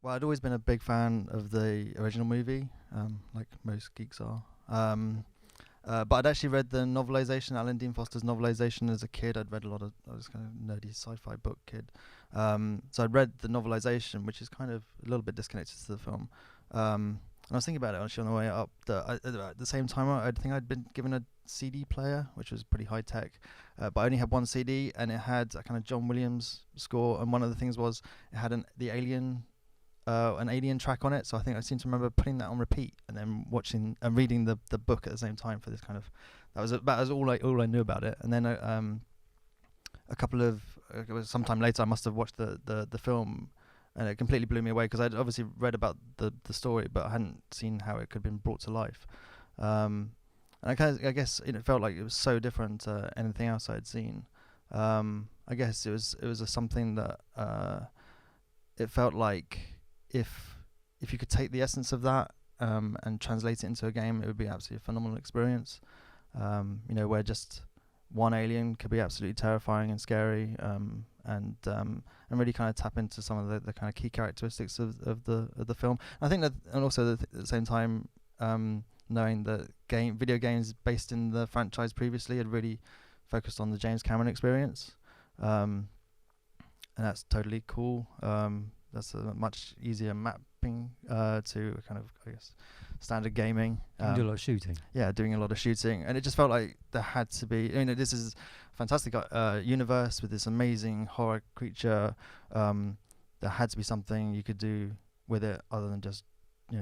Well, I'd always been a big fan of the original movie, like most geeks are. But I'd actually read the novelization, Alan Dean Foster's novelization as a kid. I'd read a lot of, I was kind of nerdy sci-fi book kid. So I'd read the novelization, which is kind of a little bit disconnected to the film. And I was thinking about it actually on the way up. At the same time, I think I'd been given a CD player, which was pretty high tech, but I only had one CD, and it had a kind of John Williams score. And one of the things was it had an Alien track on it. So I think I seem to remember putting that on repeat and then watching and reading the book at the same time for this kind of. That was about as all I knew about it. And then a couple of it was sometime later I must have watched the film, and it completely blew me away because I'd obviously read about the story, but I hadn't seen how it could have been brought to life. And I guess it felt like it was so different to anything else I'd seen. I guess it was something that it felt like if you could take the essence of that and translate it into a game, it would be absolutely a phenomenal experience. Where just one alien could be absolutely terrifying and scary, and really kind of tap into some of the kind of key characteristics of the film. I think that, and also at the same time, knowing that video games based in the franchise previously had really focused on the James Cameron experience, and that's totally cool. That's a much easier mapping to kind of, I guess, standard gaming. You do a lot of shooting. Yeah, doing a lot of shooting, and it just felt like there had to be. This is a fantastic universe with this amazing horror creature. There had to be something you could do with it other than just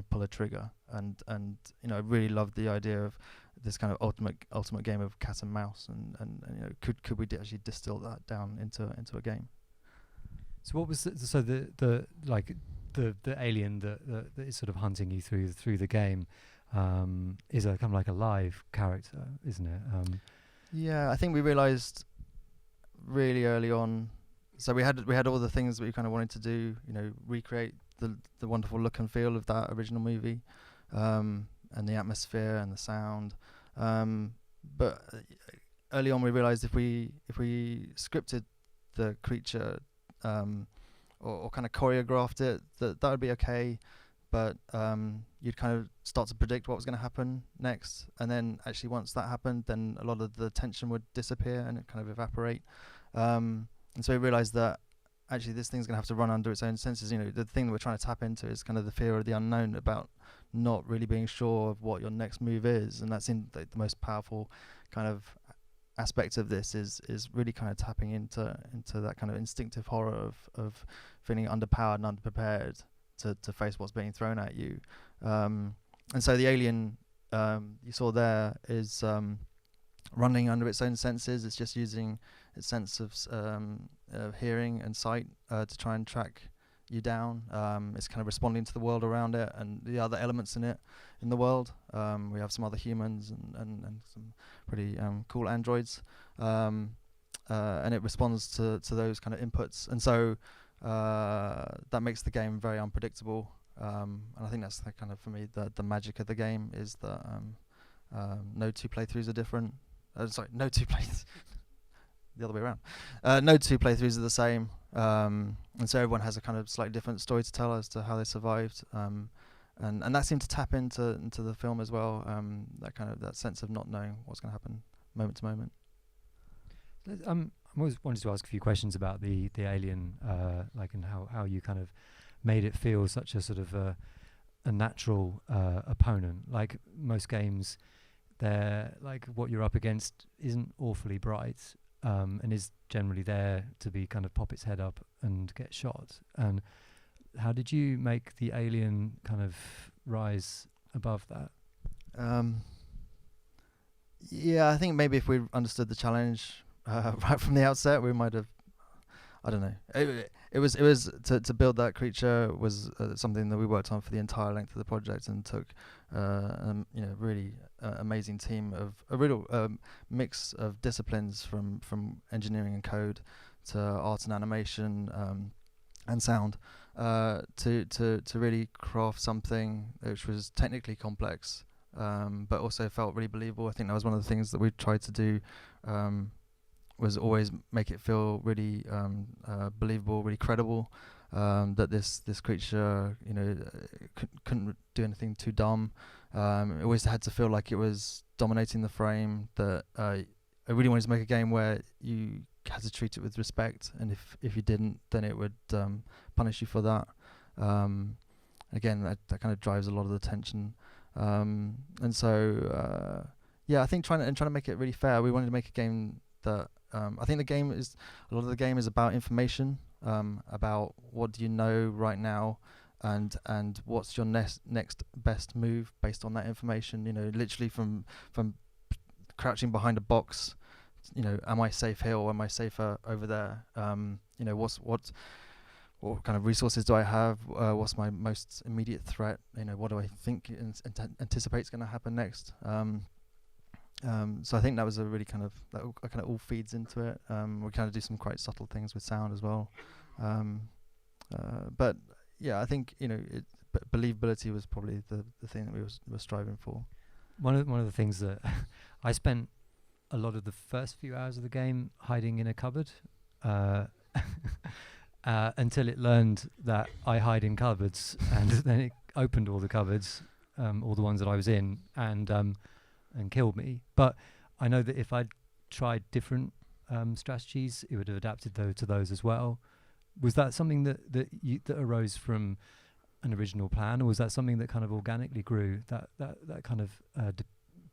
pull a trigger. And I really loved the idea of this kind of ultimate game of cat and mouse. And could we actually distill that down into a game? So what was the alien that is sort of hunting you through the game is a kind of like a live character, isn't it? Yeah, I think we realised really early on. So we had all the things that we kind of wanted to do, recreate the wonderful look and feel of that original movie, and the atmosphere and the sound. But early on we realised if we scripted the creature, or kind of choreographed it, that would be okay, but you'd kind of start to predict what was going to happen next, and then actually once that happened, then a lot of the tension would disappear and it kind of evaporate. And so we realised that actually this thing's going to have to run under its own senses. The thing that we're trying to tap into is kind of the fear of the unknown, about not really being sure of what your next move is, and that seemed like the most powerful kind of aspect of this is really kind of tapping into that kind of instinctive horror of feeling underpowered and underprepared to face what's being thrown at you. And so the alien you saw there is running under its own senses. It's just using its sense of hearing and sight to try and track you down. It's kind of responding to the world around it and the other elements in the world. We have some other humans and some pretty cool androids, and it responds to those kind of inputs, and so that makes the game very unpredictable. And I think that's kind of, for me, the magic of the game is that no two playthroughs are different. No two playthroughs. The other way around. No two playthroughs are the same, and so everyone has a kind of slightly different story to tell as to how they survived, and that seemed to tap into the film as well. That sense of not knowing what's going to happen moment to moment. I always wanted to ask a few questions about the alien, and how you kind of made it feel such a sort of a natural opponent. Like most games, they're like what you're up against isn't awfully bright. And is generally there to be kind of pop its head up and get shot. And how did you make the alien kind of rise above that? Yeah, I think maybe if we understood the challenge right from the outset, we might have. I don't know. It was to build that creature was something that we worked on for the entire length of the project, and took really amazing team of a real mix of disciplines from engineering and code to art and animation and sound to really craft something which was technically complex, but also felt really believable. I think that was one of the things that we tried to do. Was always make it feel really believable, really credible. that this creature, couldn't do anything too dumb. It always had to feel like it was dominating the frame. That I really wanted to make a game where you had to treat it with respect, and if you didn't, then it would punish you for that. Again, that kind of drives a lot of the tension. And so I think trying to make it really fair. We wanted to make a game that I think a lot of the game is about information, about what do you know right now, and what's your next best move based on that information. Literally from crouching behind a box, am I safe here or am I safer over there? What kind of resources do I have? What's my most immediate threat? What do I think anticipate's going to happen next? So I think that was a really kind of all feeds into it. We kind of do some quite subtle things with sound as well. But yeah, I think believability was probably the thing that we were striving for. One of the things that I spent a lot of the first few hours of the game hiding in a cupboard. Until it learned that I hide in cupboards, and then it opened all the cupboards, all the ones that I was in, and killed me. But I know that if I'd tried different strategies, it would have adapted to those as well. Was that something that arose from an original plan, or was that something that kind of organically grew? That kind of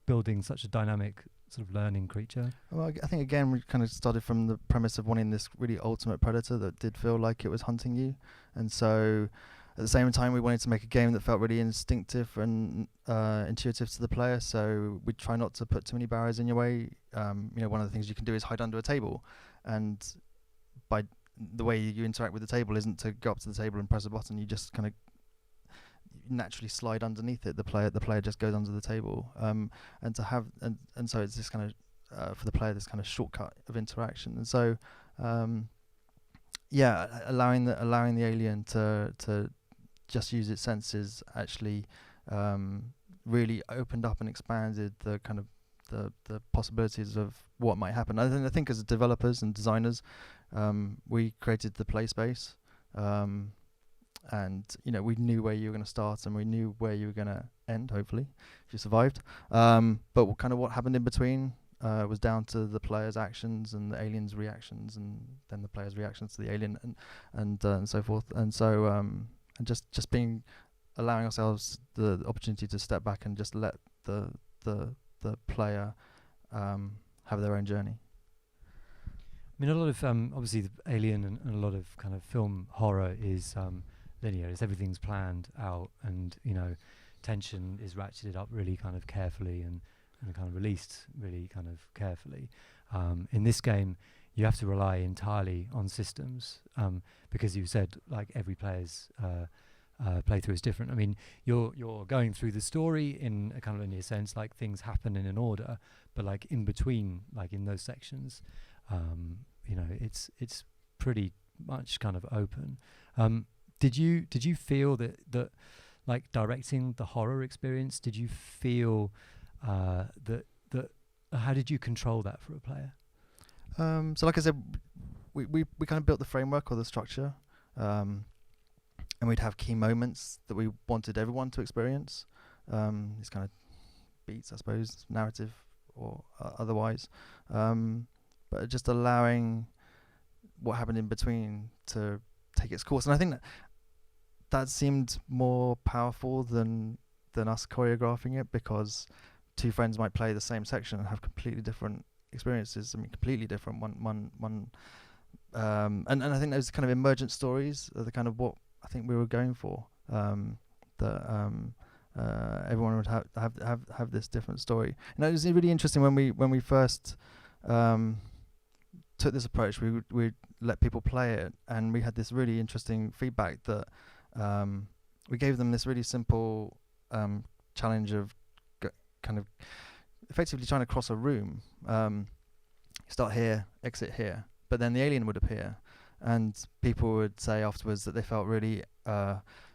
building such a dynamic sort of learning creature? Well, I think again we kind of started from the premise of wanting this really ultimate predator that did feel like it was hunting you, and so at the same time we wanted to make a game that felt really instinctive and intuitive to the player. So we try not to put too many barriers in your way. One of the things you can do is hide under a table, and by the way you interact with the table isn't to go up to the table and press a button. You just kind of naturally slide underneath it. The player just goes under the table, and so it's this kind of for the player this kind of shortcut of interaction. And so allowing the alien to just use its senses actually really opened up and expanded the kind of the possibilities of what might happen. I think as developers and designers, we created the play space. And we knew where you were going to start and we knew where you were going to end, hopefully, if you survived. But what happened in between was down to the player's actions and the alien's reactions, and then the player's reactions to the alien, and so forth. And so and just allowing ourselves the opportunity to step back and just let the player have their own journey. I mean, a lot of obviously the Alien and a lot of kind of film horror is linear. It's everything's planned out, and tension is ratcheted up really kind of carefully and kind of released really kind of carefully. In this game, you have to rely entirely on systems because you said like every player's playthrough is different. I mean, you're going through the story in a kind of linear sense, like things happen in an order, but like in between, like in those sections, it's pretty much kind of open. Did you feel that like directing the horror experience? Did you feel that how did you control that for a player? So like I said, we kind of built the framework or the structure, and we'd have key moments that we wanted everyone to experience. These kind of beats, I suppose, narrative or otherwise. But just allowing what happened in between to take its course. And I think that seemed more powerful than us choreographing it, because two friends might play the same section and have completely different experiences. I mean, completely different. One. And I think those kind of emergent stories are the kind of what I think we were going for. Everyone would have this different story. And it was really interesting when we first took this approach. We let people play it, and we had this really interesting feedback that we gave them this really simple challenge of kind of effectively trying to cross a room. Start here, exit here, but then the alien would appear, and people would say afterwards that they felt really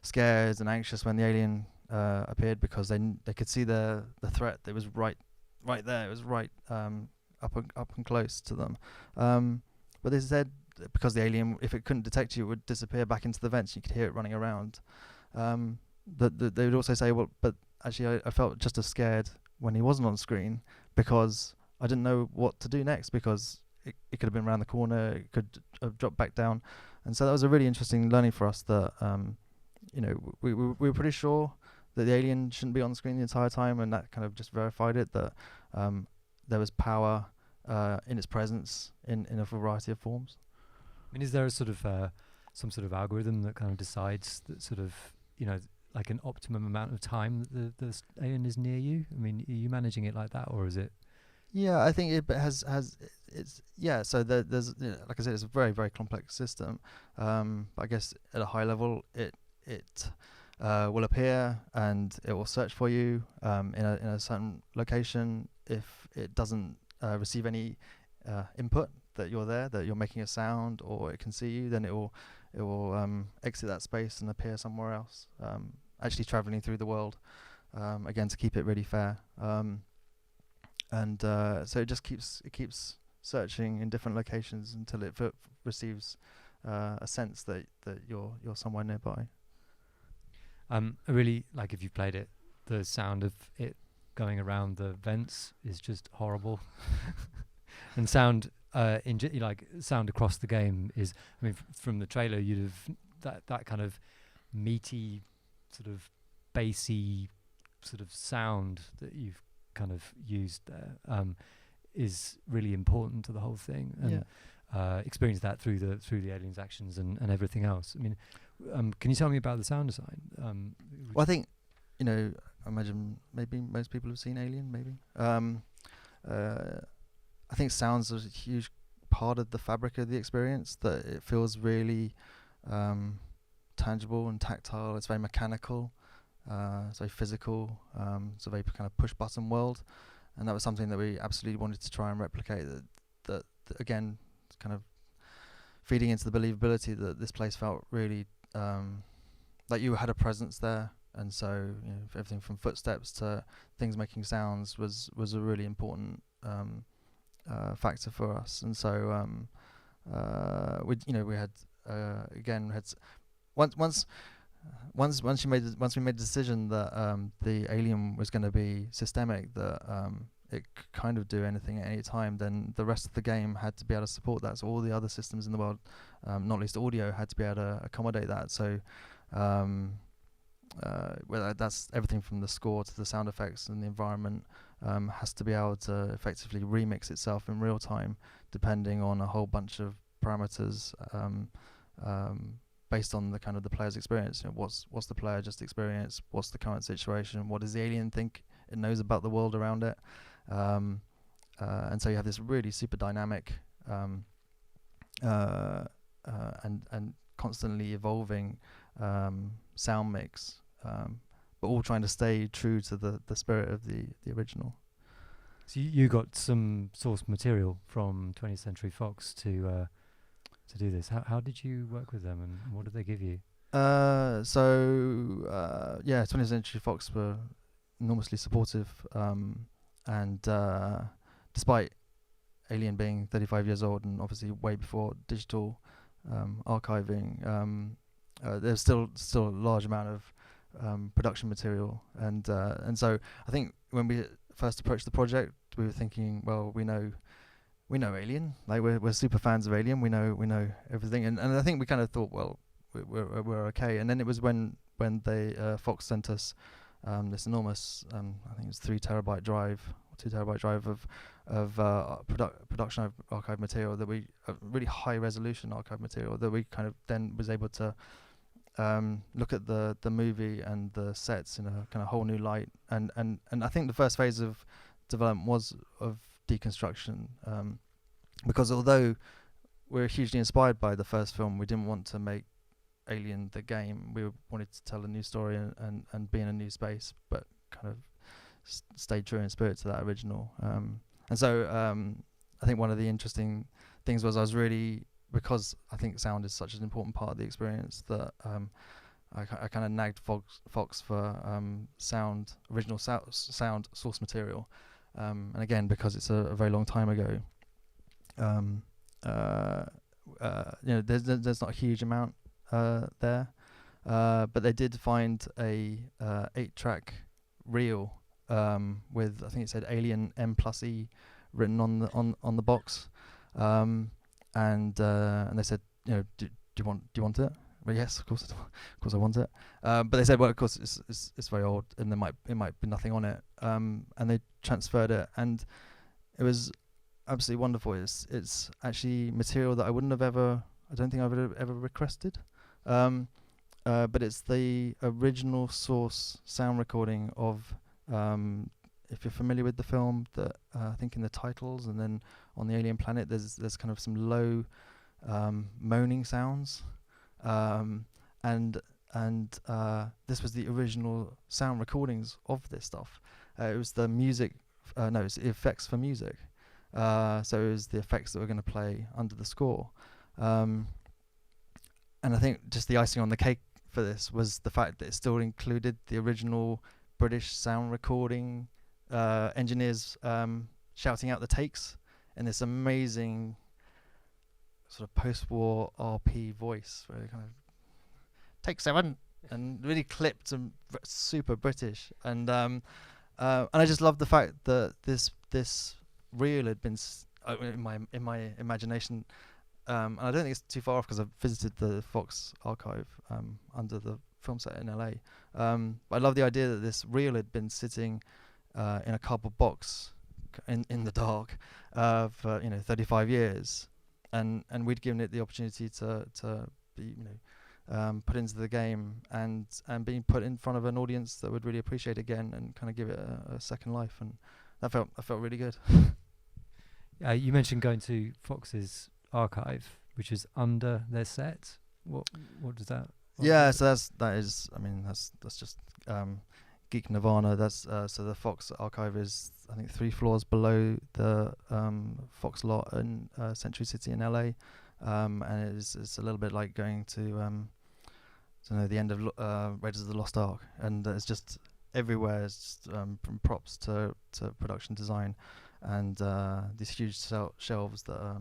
scared and anxious when the alien appeared, because they could see the threat that was right there. It was right up and close to them. But they said because the alien, if it couldn't detect you, it would disappear back into the vents. You could hear it running around. They would also say, well, but actually I felt just as scared when he wasn't on screen, because I didn't know what to do next, because it could have been around the corner, it could have dropped back down. And so that was a really interesting learning for us, that we were pretty sure that the alien shouldn't be on screen the entire time, and that kind of just verified it, that there was power in its presence in a variety of forms. I mean, is there a sort of some sort of algorithm that kind of decides that sort of, like an optimum amount of time that the alien is near you? I mean, are you managing it like that, or is it? Yeah, I think it has it's yeah. So there's like I said, it's a very, very complex system. But I guess at a high level, it will appear and it will search for you in a certain location. If it doesn't receive any input that you're there, that you're making a sound, or it can see you, then it will exit that space and appear somewhere else. Actually traveling through the world, again, to keep it really fair. So it just keeps searching in different locations until it receives a sense that you're somewhere nearby. I really like, if you've played it, the sound of it going around the vents is just horrible. And sound sound across the game is, I mean, from the trailer, you'd have that kind of meaty, sort of bassy sort of sound that you've kind of used there is really important to the whole thing, and experience that through the aliens' actions and everything else. I mean, can you tell me about the sound design? Well, I think, I imagine maybe most people have seen Alien, maybe. I think sounds are a huge part of the fabric of the experience, that it feels really tangible and tactile. It's very mechanical, it's very physical, it's a very kind of push-button world, and that was something that we absolutely wanted to try and replicate, that again, kind of feeding into the believability that this place felt really like you had a presence there. And so, everything from footsteps to things making sounds was a really important factor for us. And so we had once we made the decision that the alien was going to be systemic, that it could kind of do anything at any time, then the rest of the game had to be able to support that. So all the other systems in the world, not least audio, had to be able to accommodate that. So that's everything from the score to the sound effects, and the environment has to be able to effectively remix itself in real time, depending on a whole bunch of parameters, based on the kind of the player's experience. What's the player just experienced? What's the current situation? What does the alien think it knows about the world around it? And so you have this really super dynamic and constantly evolving sound mix, but all trying to stay true to the spirit of the original. So you got some source material from 20th Century Fox to do this. How did you work with them, and what did they give you? 20th Century Fox were enormously supportive, and despite Alien being 35 years old and obviously way before digital archiving, there's still a large amount of production material, and so I think when we first approached the project, we were thinking, well, we know Alien, like we're super fans of Alien, we know everything, and I think we kind of thought, well, we're okay. And then it was when they Fox sent us this enormous, I think it's 3 terabyte drive or 2 terabyte drive of production archive material, that we really high resolution archive material, that we kind of then was able to look at the movie and the sets in a kind of whole new light, and I think the first phase of development was of deconstruction, because although we're hugely inspired by the first film, we didn't want to make Alien the game. We wanted to tell a new story and be in a new space, but kind of stay true in spirit to that original. And so I think one of the interesting things was, I was really, because I think sound is such an important part of the experience, that I kind of nagged Fox for original sound source material. And again, because it's a very long time ago, there's not a huge amount there, but they did find a 8-track reel with, I think it said Alien M+E written on the box, and they said, do you want it? Well, yes, of course I want it. But they said, well, of course it's very old, and it might be nothing on it. And they transferred it, and it was absolutely wonderful. It's actually material that I don't think I would have ever requested. But it's the original source sound recording of, if you're familiar with the film, that I think in the titles and then on the alien planet, there's kind of some low moaning sounds, and this was the original sound recordings of this stuff. It was the music, it's the effects for music. So it was the effects that were going to play under the score. And I think just the icing on the cake for this was the fact that it still included the original British sound recording engineers shouting out the takes in this amazing sort of post-war RP voice, where they kind of take 7 and really clipped and super British. And I just love the fact that this reel had been in my imagination. And I don't think it's too far off because I've visited the Fox archive under the film set in LA. But I love the idea that this reel had been sitting in a cardboard box in the dark for 35 years, and we'd given it the opportunity to be put into the game and being put in front of an audience that would really appreciate it again and kind of give it a second life, and that felt really good. You mentioned going to Fox's archive, which is under their set. What does that? So that's just geek nirvana. That's so the Fox archive is, I think, 3 floors below the Fox lot in Century City in LA, and it's a little bit like going to the end of Raiders of the Lost Ark, and it's just everywhere. It's just from props to production design, and these huge shelves that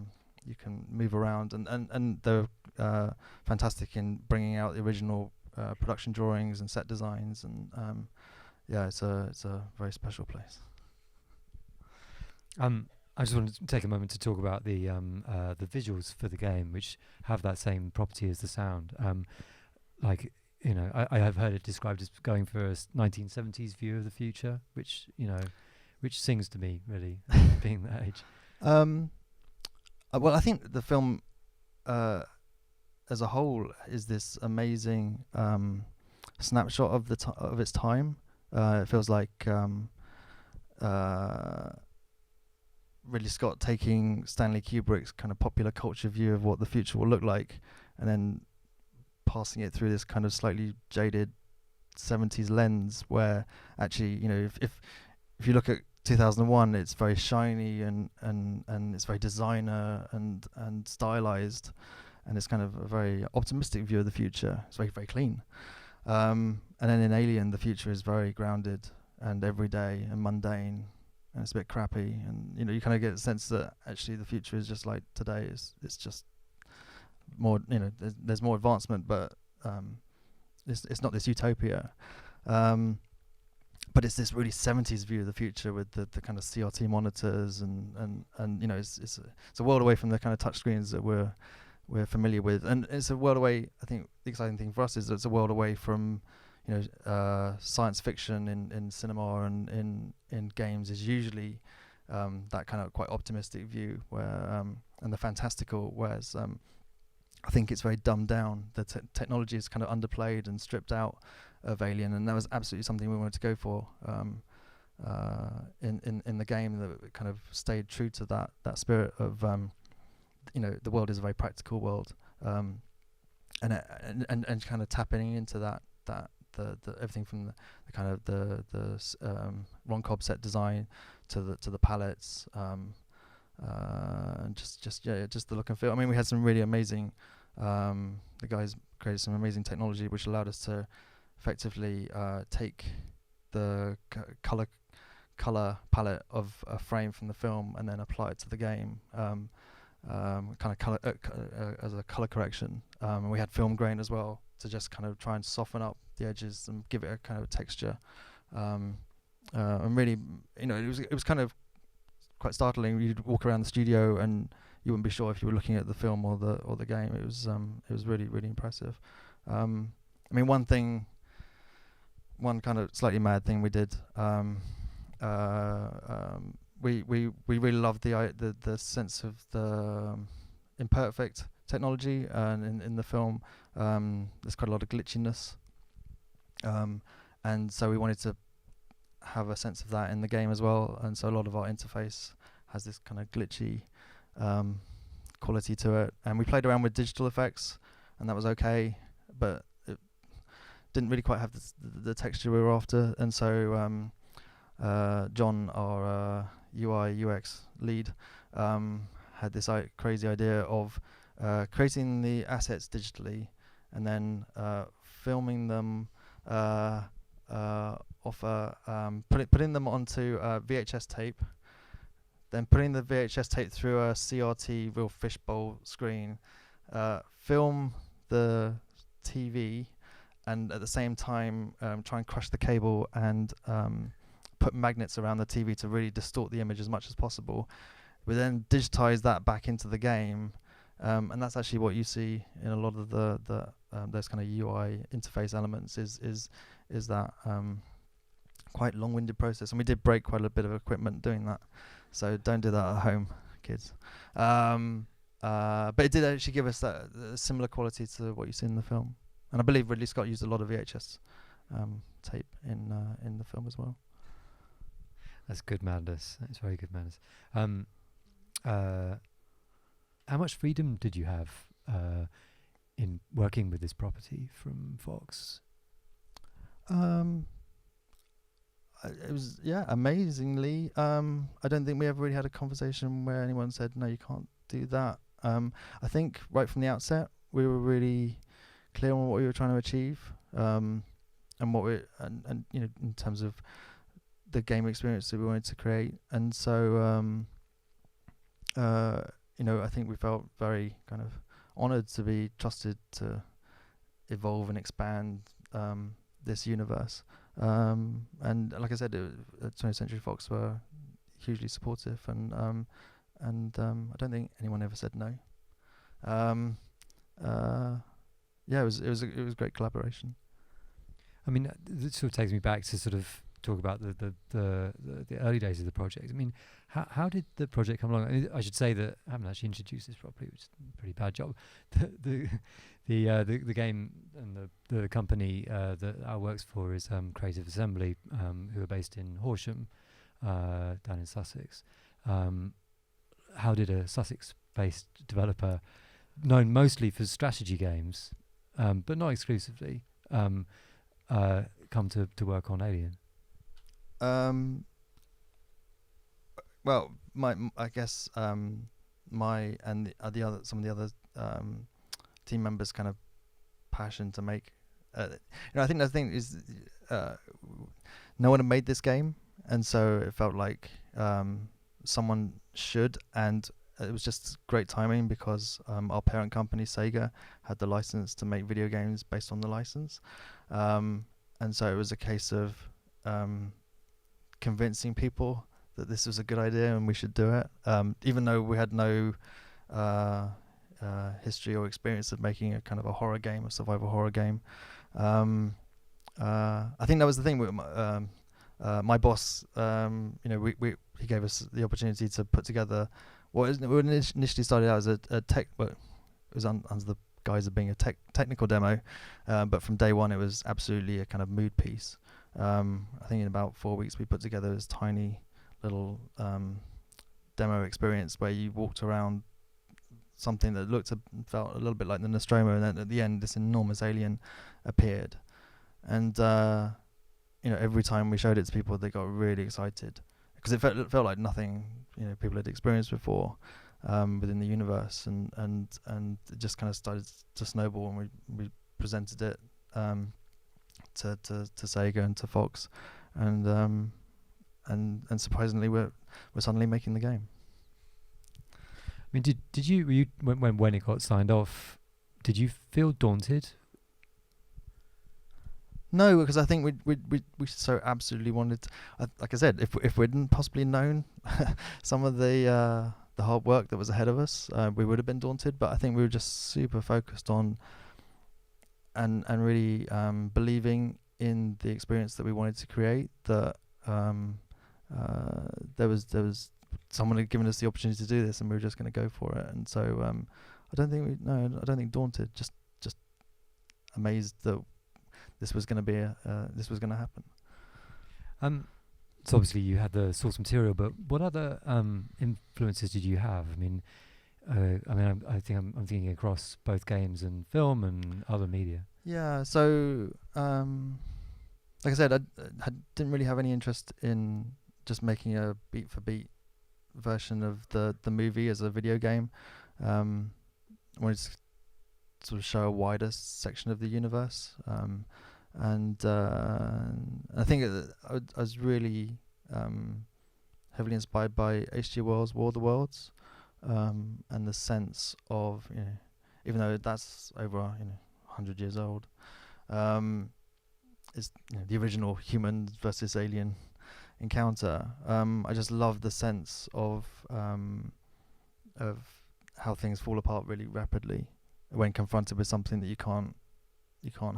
you can move around, and they're fantastic in bringing out the original production drawings and set designs, and it's a very special place. I just wanted to take a moment to talk about the visuals for the game, which have that same property as the sound. I have heard it described as going for a 1970s view of the future, which sings to me, really, being that age. Well, I think the film as a whole is this amazing snapshot of its time. It feels like Ridley Scott taking Stanley Kubrick's kind of popular culture view of what the future will look like, and then passing it through this kind of slightly jaded 70s lens, where actually, if you look at 2001, it's very shiny and it's very designer and stylized, and it's kind of a very optimistic view of the future. It's very, very clean. And then in Alien, the future is very grounded and everyday and mundane, and it's a bit crappy. And you kind of get a sense that actually the future is just like today. It's just more, there's more advancement, but it's not this utopia. But it's this really 70s view of the future with the kind of CRT monitors and it's a world away from the kind of touch screens that we're familiar with, and it's a world away. I think the exciting thing for us is that it's a world away from science fiction in cinema and in games is usually that kind of quite optimistic view where and the fantastical, whereas I think it's very dumbed down. The technology is kind of underplayed and stripped out of Alien, and that was absolutely something we wanted to go for in the game, that kind of stayed true to that spirit of the world is a very practical world, and kind of tapping into that the everything from the kind of the Ron Cobb set design to the palettes, and just the look and feel. I mean, we had some really amazing. The guys created some amazing technology which allowed us to effectively take the color palette of a frame from the film and then apply it to the game. kind of color as a color correction, and we had film grain as well to just kind of try and soften up the edges and give it a kind of texture. And really, it was kind of quite startling. You'd walk around the studio and you wouldn't be sure if you were looking at the film or the game. It was really, really impressive. I mean, one kind of slightly mad thing we did. We really loved the sense of the imperfect technology, and in the film, there's quite a lot of glitchiness, and so we wanted to have a sense of that in the game as well. And so a lot of our interface has this kind of glitchy quality to it, and we played around with digital effects, and that was okay, but it didn't really quite have the texture we were after. And so John, our UI UX lead, had this crazy idea of creating the assets digitally and then filming them putting them onto VHS tape, then putting the VHS tape through a CRT real fishbowl screen, film the TV, and at the same time try and crush the cable and put magnets around the TV to really distort the image as much as possible. We then digitize that back into the game, and that's actually what you see in a lot of the those kind of UI interface elements. Is that quite long-winded process, and we did break quite a bit of equipment doing that. So don't do that at home, kids. But it did actually give us that similar quality to what you see in the film, and I believe Ridley Scott used a lot of VHS tape in the film as well. That's good madness. That's very good madness. How much freedom did you have in working with this property from Fox? It was, amazingly. I don't think we ever really had a conversation where anyone said, no, you can't do that. I think right from the outset, we were really clear on what we were trying to achieve, and what we and in terms of the game experience that we wanted to create. And so I think we felt very kind of honoured to be trusted to evolve and expand this universe. And like I said, 20th Century Fox were hugely supportive, and I don't think anyone ever said no. It was a great collaboration. I mean, it sort of takes me back to sort of talk about the early days of the project. I mean, how did the project come along? I should say that I haven't actually introduced this properly, which is a pretty bad job. The game and the company that I works for is Creative Assembly, who are based in Horsham, down in Sussex. How did a Sussex-based developer, known mostly for strategy games, but not exclusively, come to work on Alien? Well, I guess my and some of the other team members' kind of passion to make. I think the thing is, no one had made this game, and so it felt like someone should, and it was just great timing because our parent company Sega had the license to make video games based on the license, and so it was a case of convincing people that this was a good idea and we should do it, even though we had no history or experience of making a kind of a horror game, a survival horror game. I think that was the thing with my boss. He gave us the opportunity to put together what initially started out as a tech. Well, it was under the guise of being a technical demo, but from day one it was absolutely a kind of mood piece. I think in about 4 weeks we put together this tiny little demo experience where you walked around something that looked and felt a little bit like the Nostromo, and then at the end this enormous alien appeared. And every time we showed it to people, they got really excited because it felt like nothing people had experienced before within the universe, and it just kind of started to snowball, and we presented it to Sega and to Fox, and surprisingly we're suddenly making the game. I mean, did you, were you when it got signed off, did you feel daunted? No, because I think we so absolutely wanted to, like I said, if we'd possibly known some of the hard work that was ahead of us, we would have been daunted. But I think we were just super focused on and really believing in the experience that we wanted to create. That there was someone had given us the opportunity to do this, and we were just going to go for it. And so I don't think daunted, just amazed that this was going to be this was going to happen. So obviously you had the source material, but what other influences did you have? I mean, I think I'm thinking across both games and film and other media. Yeah. So, like I said, I didn't really have any interest in just making a beat for beat version of the movie as a video game. I wanted to sort of show a wider section of the universe. And I think I was really heavily inspired by H.G. Wells' War of the Worlds, and the sense of, even though that's over 100 years old, is the original human versus alien encounter. I just love the sense of how things fall apart really rapidly when confronted with something that you can't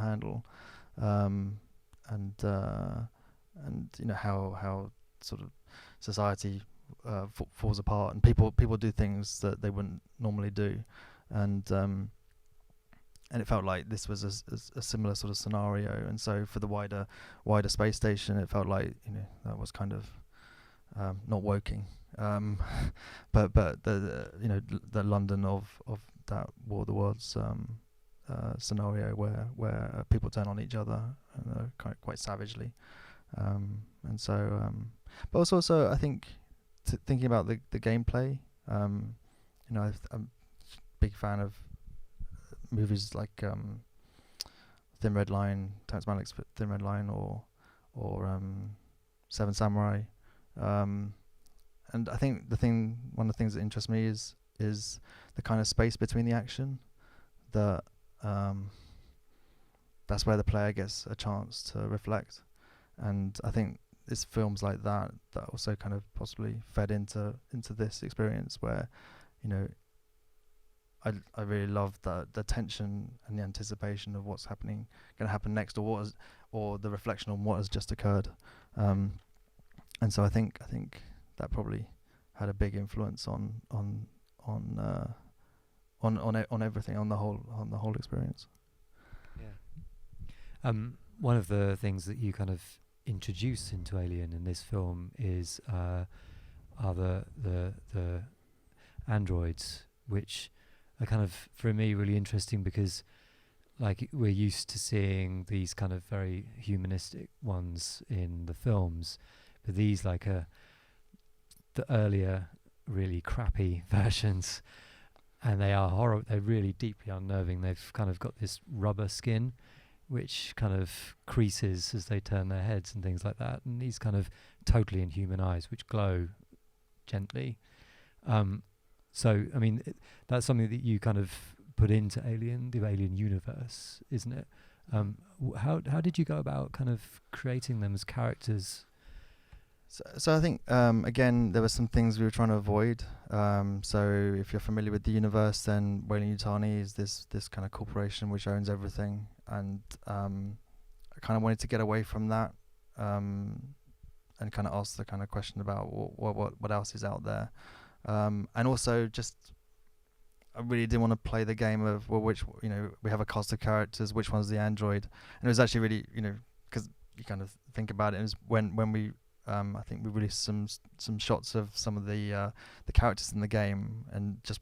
handle. And how sort of society falls apart, and people do things that they wouldn't normally do, and it felt like this was a similar sort of scenario. And so for the wider space station, it felt like that was kind of not Woking, but the London of that War of the Worlds scenario where people turn on each other quite savagely, and so but also I think thinking about the gameplay, I'm a big fan of movies like Thin Red Line, Terrence Malick's Thin Red Line, or Seven Samurai, and I think one of the things that interests me is the kind of space between the action. That's where the player gets a chance to reflect, and I think it's films like that also kind of possibly fed into this experience where I really love the tension and the anticipation of what's going to happen next, or the reflection on what has just occurred, and so I think that probably had a big influence on everything, on the whole experience. Yeah. One of the things that you kind of introduce into Alien in this film are the androids, which are kind of, for me, really interesting because, like, we're used to seeing these kind of very humanistic ones in the films, but these the earlier really crappy versions. And they are horrible. They're really deeply unnerving. They've kind of got this rubber skin, which kind of creases as they turn their heads and things like that. And these kind of totally inhuman eyes, which glow gently. So, I mean, that's something that you kind of put into Alien, the Alien universe, isn't it? How did you go about kind of creating them as characters? So I think, again, there were some things we were trying to avoid. So if you're familiar with the universe, then Weyland-Yutani is this kind of corporation which owns everything, and I kind of wanted to get away from that, and kind of ask the kind of question about what else is out there, and also just I really didn't want to play the game of which we have a cast of characters, which one's the android, and it was actually really because you kind of think about it, it was when we I think we released some shots of some of the characters in the game, and just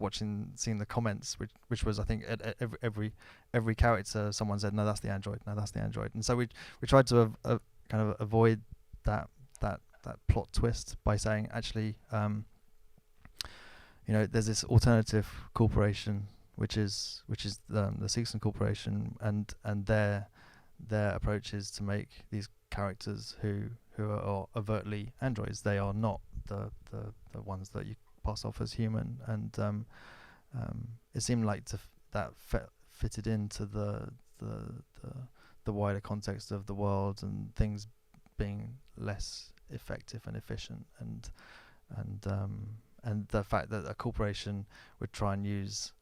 seeing the comments, which was, I think, at every character, someone said, no, that's the android, and so we tried to kind of avoid that plot twist by saying, actually, there's this alternative corporation, which is the Seegson Corporation, and their approach is to make these characters who are overtly androids. They are not the ones that you pass off as human, and it seemed like that fitted into the wider context of the world and things being less effective and efficient, and the fact that a corporation would try and use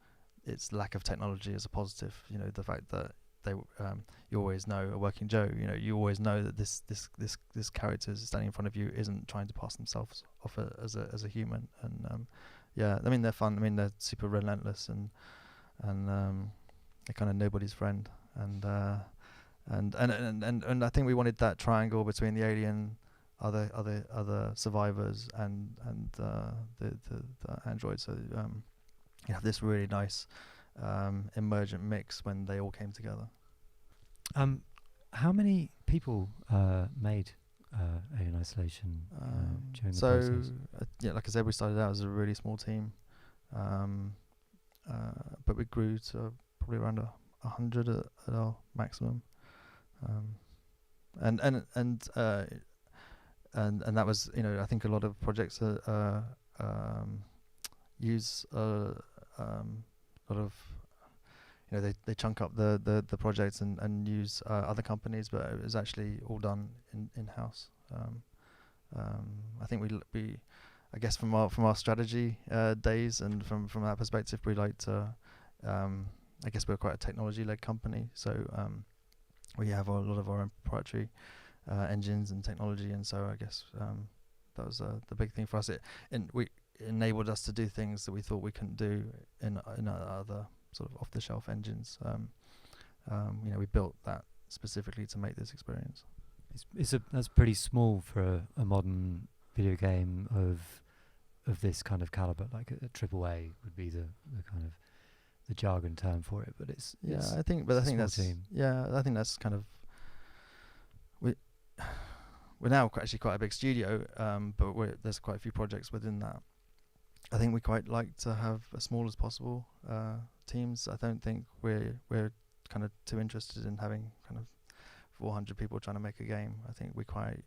its lack of technology as a positive. You know, the fact that you always know a working Joe. You know, you always know that this character standing in front of you isn't trying to pass themselves off as a human. And yeah, I mean they're fun. I mean they're super relentless and they're kind of nobody's friend. And I think we wanted that triangle between the alien, other survivors, and the android. So you have this really nice emergent mix when they all came together. How many people made Alien Isolation during the process? Yeah, like I said, we started out as a really small team, but we grew to probably around 100 at our maximum, and that was, you know, I think a lot of projects use a lot of, you know, they chunk up the projects and use other companies, but it was actually all done in house. I think we I guess from our strategy days and from that perspective, we like to I guess we're quite a technology-led company, so we have a lot of our own proprietary engines and technology, and so I guess that was the big thing for us. It enabled us to do things that we thought we couldn't do in other sort of off-the-shelf engines. You know, we built that specifically to make this experience. That's pretty small for a modern video game of this kind of caliber. Like a AAA would be the kind of the jargon term for it, but it's I think that's team. Yeah, I think that's kind of we're now actually quite a big studio, but there's quite a few projects within that. I think we quite like to have as small as possible teams. I don't think we're kind of too interested in having kind of 400 people trying to make a game. I think we quite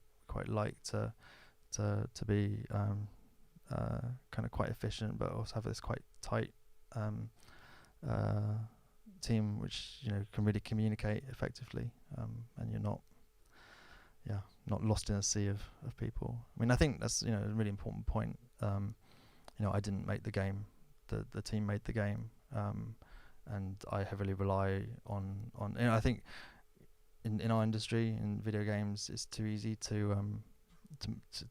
like to be kind of quite efficient, but also have this quite tight team, which, you know, can really communicate effectively, and you're not lost in a sea of people. I mean, I think that's, you know, a really important point. You know, I didn't make the game; the team made the game, and I heavily rely on. You know, I think in our industry, in video games, it's too easy to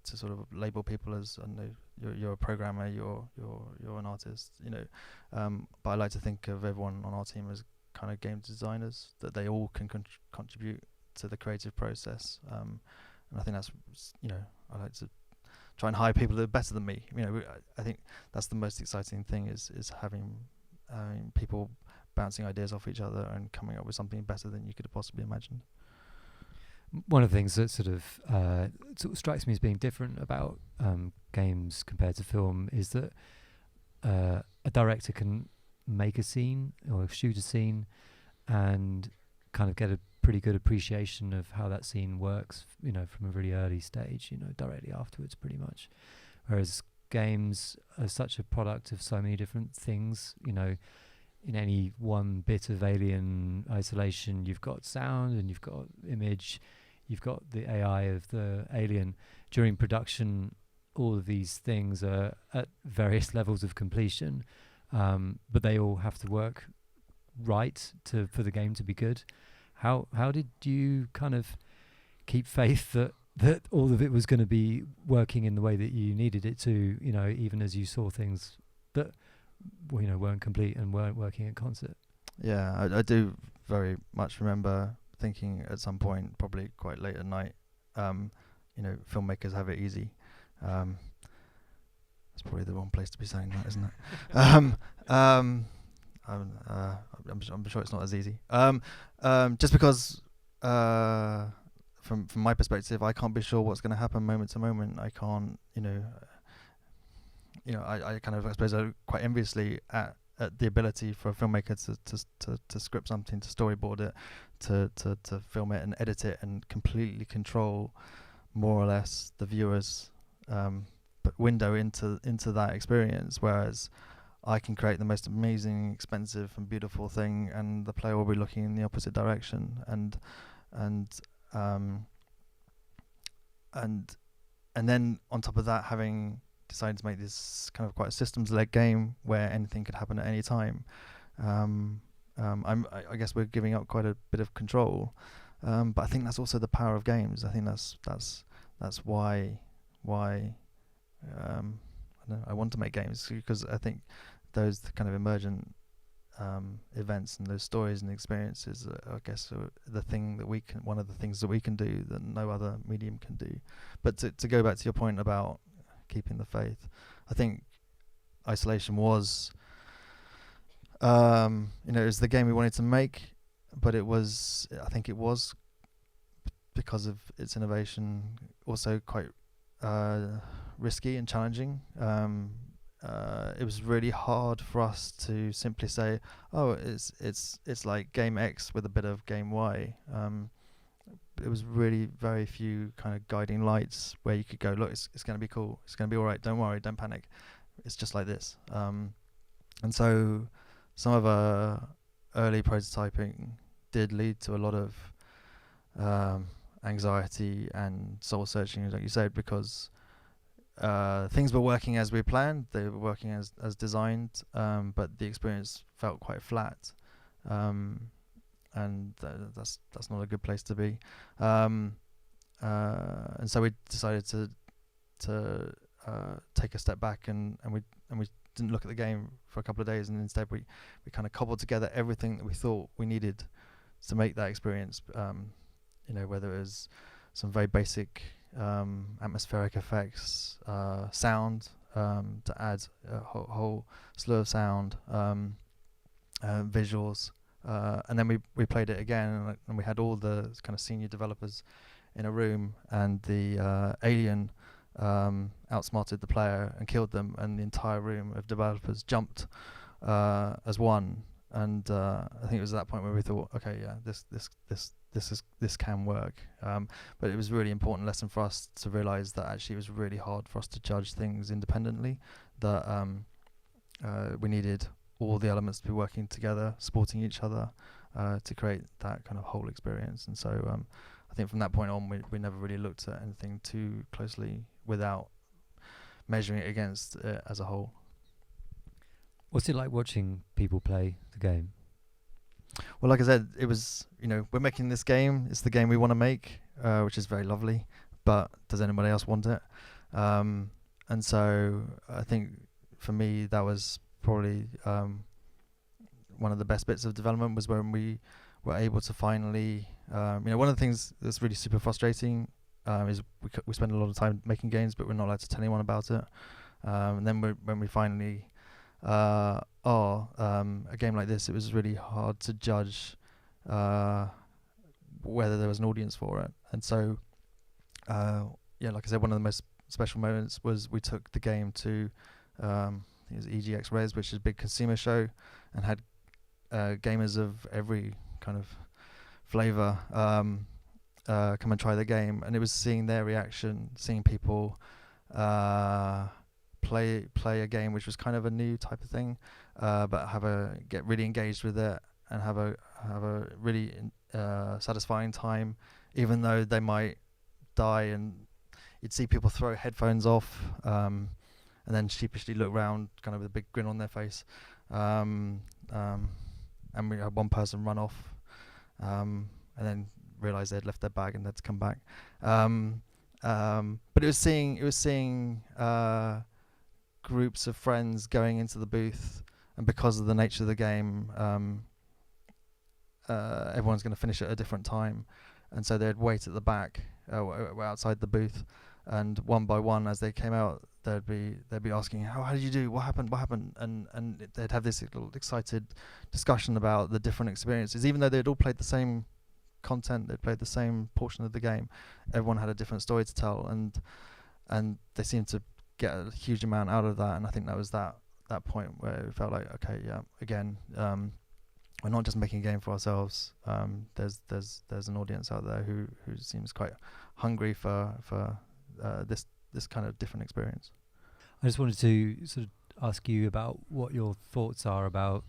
sort of label people as, I don't know, you're a programmer, you're an artist, you know. But I like to think of everyone on our team as kind of game designers, that they all can contribute to the creative process. And I think that's, you know, I like to try and hire people that are better than me. You know, I think that's the most exciting thing is having people bouncing ideas off each other and coming up with something better than you could have possibly imagined. One of the things that sort of strikes me as being different about games compared to film is that a director can make a scene or shoot a scene and kind of get a pretty good appreciation of how that scene works, you know, from a really early stage, you know, directly afterwards pretty much. Whereas games are such a product of so many different things, you know. In any one bit of Alien Isolation, you've got sound and you've got image, you've got the AI of the alien. During production, all of these things are at various levels of completion, but they all have to work right for the game to be good. How did you kind of keep faith that all of it was going to be working in the way that you needed it to, you know, even as you saw things that, you know, weren't complete and weren't working in concert? Yeah, I do very much remember thinking at some point, probably quite late at night, you know, filmmakers have it easy. That's probably the wrong place to be saying that, isn't it? I'm sure it's not as easy. Just because, from my perspective, I can't be sure what's going to happen moment to moment. I can't, you know, I kind of, I suppose, quite enviously at the ability for a filmmaker to script something, to storyboard it, to film it and edit it and completely control more or less the viewer's window into that experience, whereas I can create the most amazing, expensive, and beautiful thing, and the player will be looking in the opposite direction. And then on top of that, having decided to make this kind of quite a systems-led game where anything could happen at any time, I guess we're giving up quite a bit of control. But I think that's also the power of games. I think that's why I want to make games, because I think those kind of emergent events and those stories and experiences, I guess, are one of the things that we can do that no other medium can do. But to go back to your point about keeping the faith, I think Isolation was, it was the game we wanted to make, but I think it was, because of its innovation, also quite risky and challenging. It was really hard for us to simply say, oh, it's like game X with a bit of game Y. It was really very few kind of guiding lights where you could go, look, it's going to be cool, it's going to be all right, don't worry, don't panic, it's just like this. And so some of our early prototyping did lead to a lot of anxiety and soul searching, like you said, because things were working as we planned, they were working as designed, but the experience felt quite flat, and that's not a good place to be. And so we decided to take a step back, and we didn't look at the game for a couple of days, and instead we kind of cobbled together everything that we thought we needed to make that experience. Whether it was some very basic atmospheric effects, sound, to add a whole slew of sound, visuals, and then we played it again, and we had all the kind of senior developers in a room, and the alien outsmarted the player and killed them, and the entire room of developers jumped as one. And I think it was at that point where we thought, okay, yeah, this can work. But it was a really important lesson for us to realise that actually it was really hard for us to judge things independently. That we needed all the elements to be working together, supporting each other, to create that kind of whole experience. And so I think from that point on, we never really looked at anything too closely without measuring it against it as a whole. What's it like watching people play the game? Well, like I said, it was, we're making this game. It's the game we want to make, which is very lovely. But does anybody else want it? And so I think for me, that was probably one of the best bits of development, was when we were able to finally, one of the things that's really super frustrating is we spend a lot of time making games, but we're not allowed to tell anyone about it. And then when we finally a game like this, it was really hard to judge whether there was an audience for it. And so like I said, one of the most special moments was we took the game to I think it was EGX Res, which is a big consumer show, and had gamers of every kind of flavor come and try the game. And it was seeing their reaction, seeing people play a game which was kind of a new type of thing, but get really engaged with it and have a really satisfying time, even though they might die. And you'd see people throw headphones off, and then sheepishly look round, kind of with a big grin on their face. And we had one person run off, and then realise they'd left their bag and had to come back. But it was seeing groups of friends going into the booth, and because of the nature of the game, everyone's going to finish at a different time, and so they'd wait at the back, outside the booth, and one by one, as they came out, they'd be asking, how did you do? What happened? And they'd have this little excited discussion about the different experiences, even though they'd all played the same content, they'd played the same portion of the game. Everyone had a different story to tell, and they seemed to get a huge amount out of that. And I think that was that point where it felt like, okay, yeah, again, we're not just making a game for ourselves. There's an audience out there who seems quite hungry for this kind of different experience. I just wanted to sort of ask you about what your thoughts are about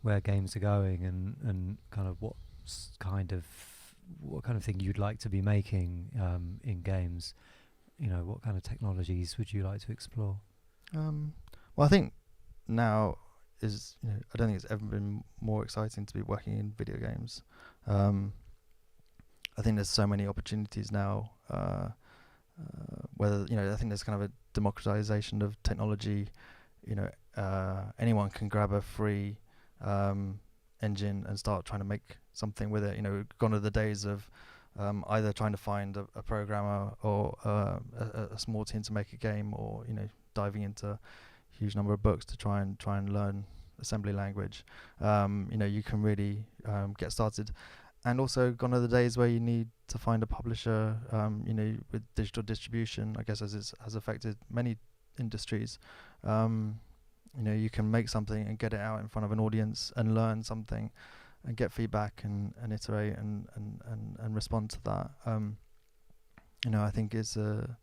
where games are going, and kind of what kind of thing you'd like to be making in games. What kind of technologies would you like to explore? Well, I think now I don't think it's ever been more exciting to be working in video games. I think there's so many opportunities now. Whether I think there's kind of a democratization of technology. Anyone can grab a free engine and start trying to make something with it. Gone are the days of either trying to find a programmer or a small team to make a game, or diving into a huge number of books to try and learn assembly language. You can really get started. And also gone are the days where you need to find a publisher, with digital distribution, I guess, as it has affected many industries. You can make something and get it out in front of an audience and learn something and get feedback and iterate and respond to that. I think it's a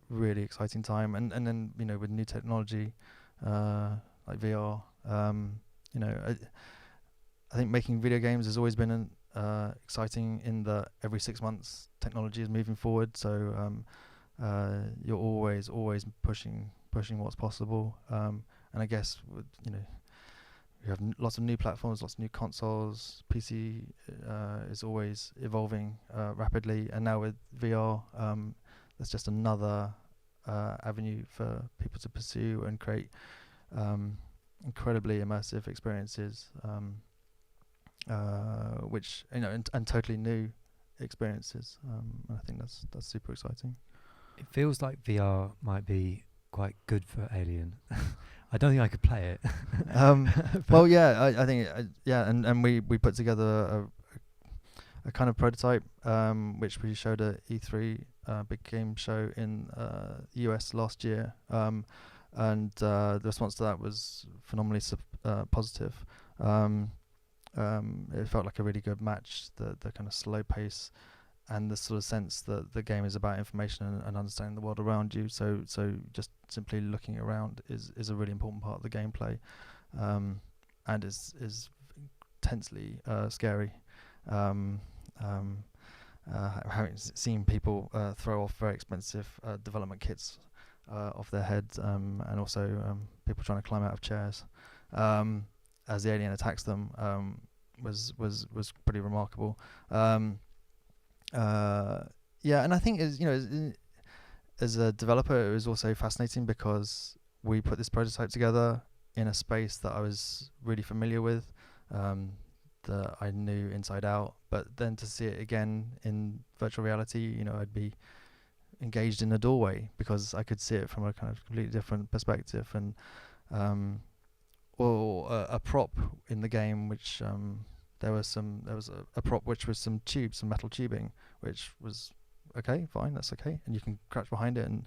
really exciting time. And then, with new technology, like VR, I think making video games has always been exciting in that every 6 months technology is moving forward. So you're always pushing what's possible. And I guess we have lots of new platforms, lots of new consoles. PC is always evolving rapidly, and now with VR, there's just another avenue for people to pursue and create incredibly immersive experiences. Which and totally new experiences. And I think that's super exciting. It feels like VR might be quite good for Alien. I don't think I could play it. Well, yeah, I think and we put together a kind of prototype, which we showed at E3, big game show in US last year, and the response to that was phenomenally positive. It felt like a really good match, the kind of slow pace and the sort of sense that the game is about information and understanding the world around you. So just simply looking around is a really important part of the gameplay, and is intensely scary. Having seen people throw off very expensive development kits off their heads, and also people trying to climb out of chairs as the alien attacks them, was pretty remarkable. And I think as a developer, it was also fascinating because we put this prototype together in a space that I was really familiar with, that I knew inside out. But then to see it again in virtual reality, I'd be engaged in a doorway because I could see it from a kind of completely different perspective. And or a prop in the game, which there was a prop which was some metal tubing, which was okay, fine, that's okay, and you can crouch behind it and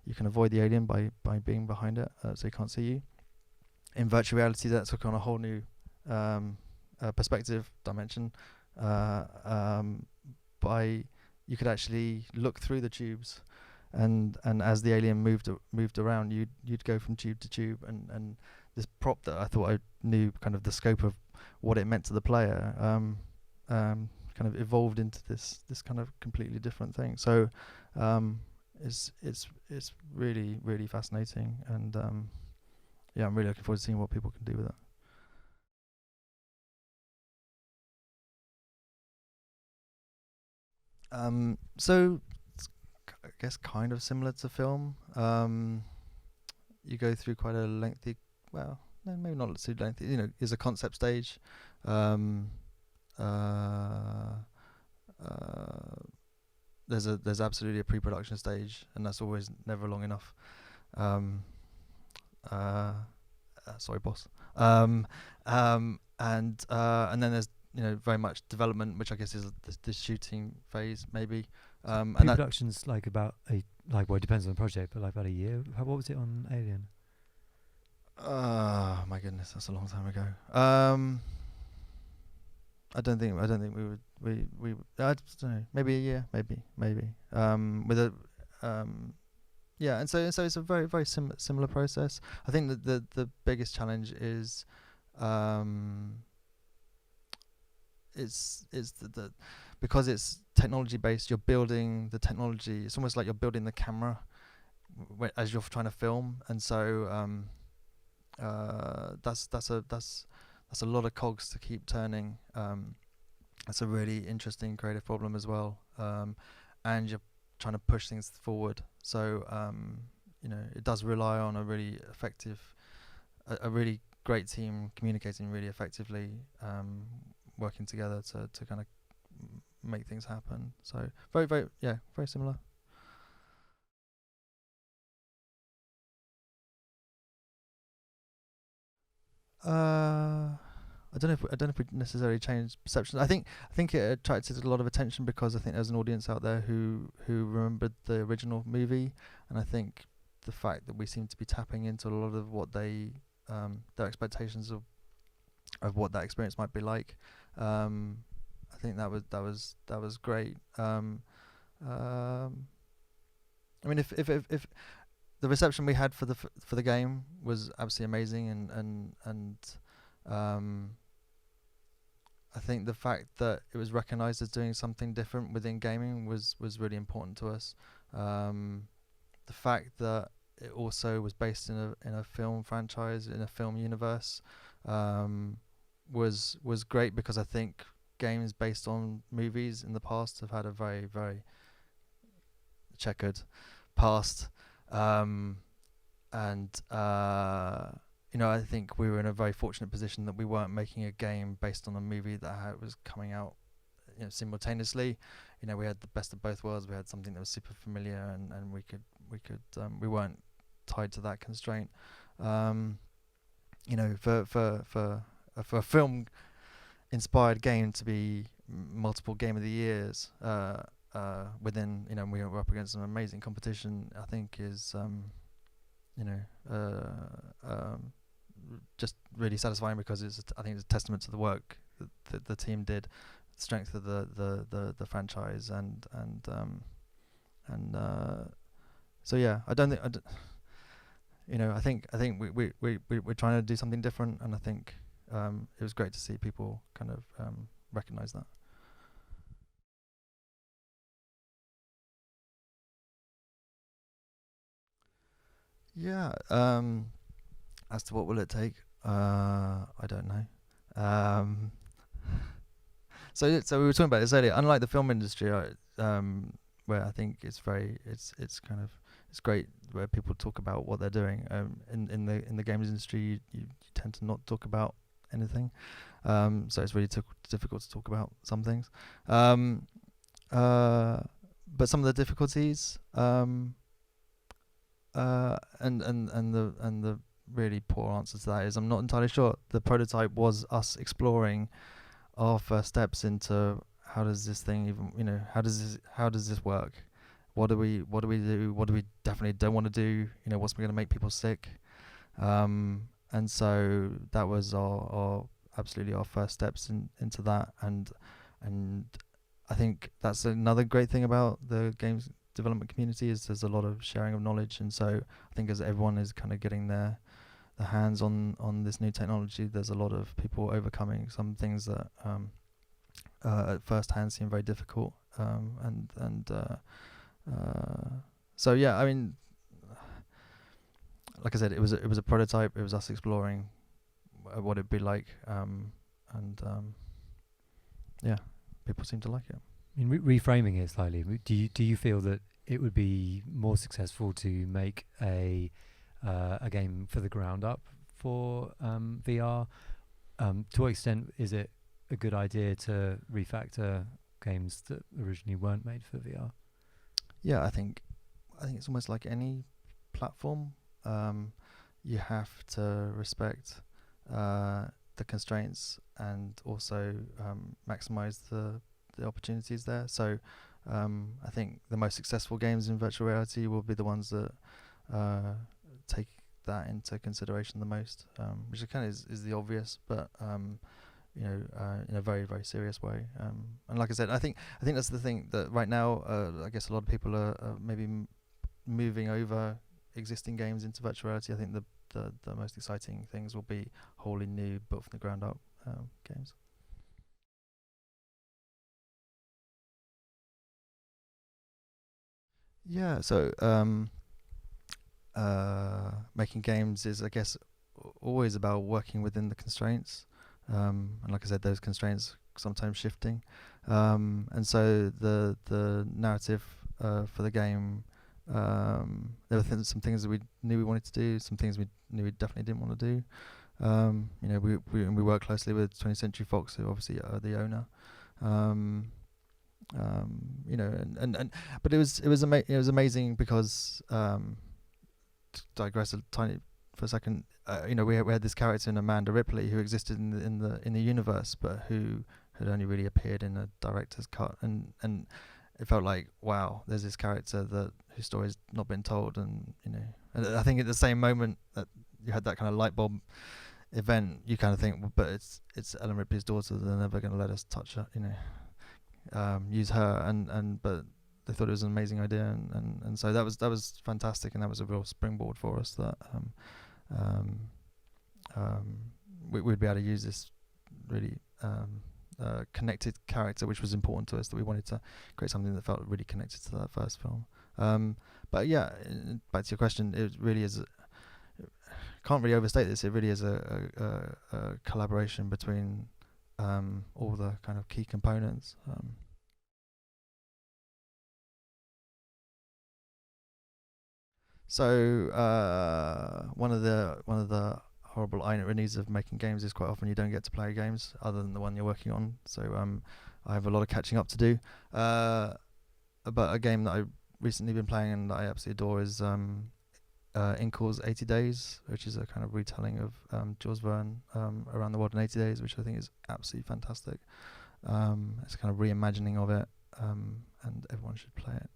you can avoid the alien by being behind it, so he can't see you. In virtual reality, that took on a whole new perspective dimension. You could actually look through the tubes, and as the alien moved around, you'd go from tube to tube, and this prop that I thought I knew kind of the scope of what it meant to the player, kind of evolved into this kind of completely different thing. So it's really, really fascinating, and I'm really looking forward to seeing what people can do with it. So it's, I guess, kind of similar to film. You go through quite a lengthy, well, no, maybe not too lengthy. There's a concept stage. There's absolutely a pre-production stage, and that's always never long enough. Sorry, boss. And then there's very much development, which I guess is the shooting phase, maybe. And pre-production's like about it depends on the project, but like about a year. What was it on Alien? My goodness, that's a long time ago. I don't think we I don't know, maybe a year, maybe with a Yeah, and so it's a very similar process. I think that the biggest challenge is um, it's the because it's technology based. You're building the technology. It's almost like you're building the camera as you're trying to film, and so that's a lot of cogs to keep turning. That's a really interesting creative problem as well, and you're trying to push things forward. So it does rely on a really effective, a really great team communicating really effectively, working together to kind of make things happen. So very similar. I don't know if we necessarily changed perception. I think it attracted a lot of attention because I think there's an audience out there who remembered the original movie, and I think the fact that we seem to be tapping into a lot of what they their expectations of what that experience might be like. I think that was great. I mean, if the reception we had for the game was absolutely amazing, and I think the fact that it was recognised as doing something different within gaming was really important to us. The fact that it also was based in a film franchise, in a film universe, was great, because I think games based on movies in the past have had a very checkered past, and I think we were in a very fortunate position that we weren't making a game based on a movie that was coming out simultaneously. We had the best of both worlds. We had something that was super familiar, and we weren't tied to that constraint. For a film inspired game to be multiple game of the years within, we were up against some amazing competition, I think is just really satisfying, because I think it's a testament to the work that the team did, the strength of the franchise, and so yeah, I think we're trying to do something different, and I think it was great to see people kind of recognize that. Yeah. As to what will it take, I don't know. So we were talking about this earlier. Unlike the film industry, where I think it's great where people talk about what they're doing. In the games industry, you tend to not talk about anything. So it's really difficult to talk about some things. But some of the difficulties, and the really poor answer to that is I'm not entirely sure. The prototype was us exploring our first steps into how does this thing even, how does this work? What do we do? What do we definitely don't want to do? What's going to make people sick? And so that was our absolutely our first steps into that, and I think that's another great thing about the games development community, is there's a lot of sharing of knowledge, and so I think as everyone is kind of getting their hands on this new technology, there's a lot of people overcoming some things that at first hand seem very difficult, so yeah, I mean, like I said, it was a prototype. It was us exploring what it'd be like, yeah, people seem to like it. I mean, reframing it slightly, do you feel that it would be more successful to make a game for the ground up for VR? To what extent is it a good idea to refactor games that originally weren't made for VR? Yeah, I think it's almost like any platform. You have to respect the constraints and also maximize the opportunities there. So I think the most successful games in virtual reality will be the ones that take that into consideration the most, which kind of is the obvious, but in a very, very serious way. And like I said, I think that's the thing that right now, I guess a lot of people are maybe moving over existing games into virtual reality. I think the most exciting things will be wholly new, built from the ground up games. Yeah, so making games is, I guess, always about working within the constraints, and like I said, those constraints sometimes shifting, and so the narrative for the game, there were some things that we knew we wanted to do, some things we knew we definitely didn't want to do. You know, we work closely with 20th Century Fox, who obviously are the owner. You know, but it was amazing because, to digress a tiny for a second, you know, we had this character in Amanda Ripley who existed in the universe, but who had only really appeared in a director's cut, and it felt like, wow, there's this character whose story's not been told, and you know, and I think at the same moment that you had that kind of light bulb event, you kind of think, well, but it's Ellen Ripley's daughter, they're never going to let us touch her, you know, use her, and but they thought it was an amazing idea, and so that was fantastic, and that was a real springboard for us that we'd be able to use this really connected character, which was important to us, that we wanted to create something that felt really connected to that first film. But yeah, back to your question, it really is, can't really overstate this, it really is a collaboration between all the kind of key components. So one of the horrible ironies of making games is quite often you don't get to play games other than the one you're working on. So I have a lot of catching up to do. But a game that I've recently been playing and that I absolutely adore is Incore's 80 Days, which is a kind of retelling of Jules Verne, Around the World in 80 Days, which I think is absolutely fantastic. It's a kind of reimagining of it, and everyone should play it.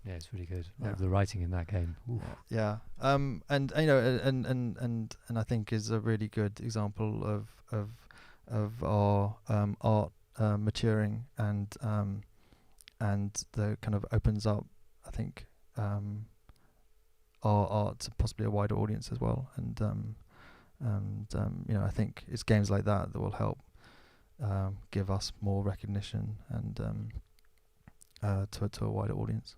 Yeah, it's really good. Yeah. The writing in that game. Oof. Yeah. And you know, and I think is a really good example of our art maturing, and the kind of opens up, I think, our art to possibly a wider audience as well. And you know, I think it's games like that that will help give us more recognition and to a wider audience.